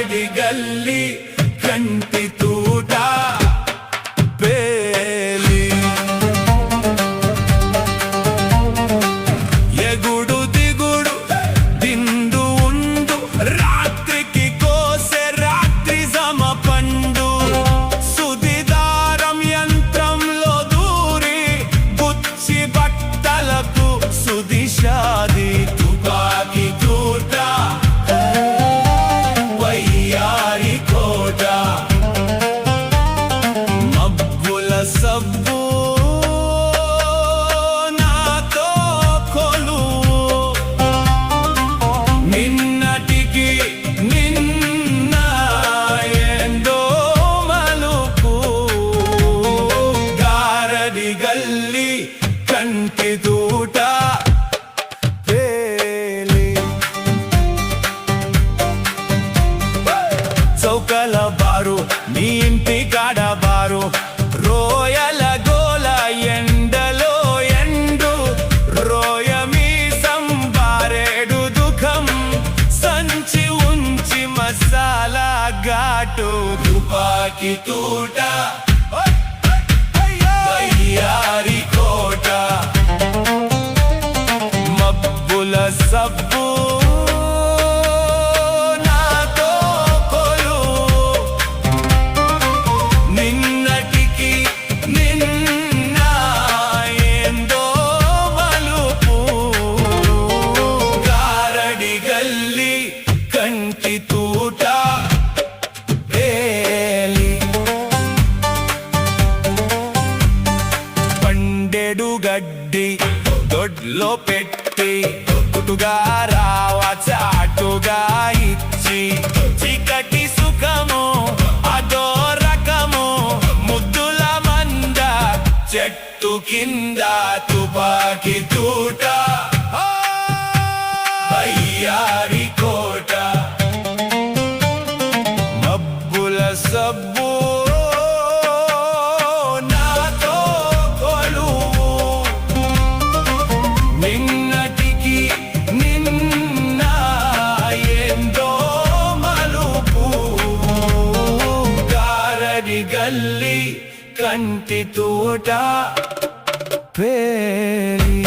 గారడి గల్లి కంటి తూట పేలి ఎగుడు దిగుడు దిండు ఉండు రాత్రికి కోసే రాత్రి జమ పండు సుదిదారం యంత్రంలో దూరి గుచ్చి బట్టలకు సుదిశాది తుపాకి తూట వయ్యారి కోట మబ్బుల సబ్బు నాతో కొలువు నిన్నటికి నిన్న ఎందో మలుపు గారడి గల్లి కంటి తూట పేలి చౌకల బారు నీ ఇంటి కాడ బారు రోయల గోల ఎండలో ఎండు రోయ మీసం బారేడు దుఃఖం సంచి ఉంచి మసాలా ఘాటు తుపాకి తూట వయ్యారి కోట మబ్బుల సబ్బు నాతో కొలువు నిన్నటికి నిన్న ఏందో మలుపు గారడి గల్లి కంటి తూట పేలి పండెడు గడ్డి దొడ్లో పెట్టి కుటుగా రావా చాటుగా ఇచ్చి చీకటి సుఖము అదో రకము ముద్దుల మంద చెట్టు కింద తుపాకి తూట వయ్యారి కోట మబ్బుల సబ్బు నాతో కొలువు నిన్నటికి నిన్న ఏందో మలుపు గారడి గల్లి కంటి తూట పేలి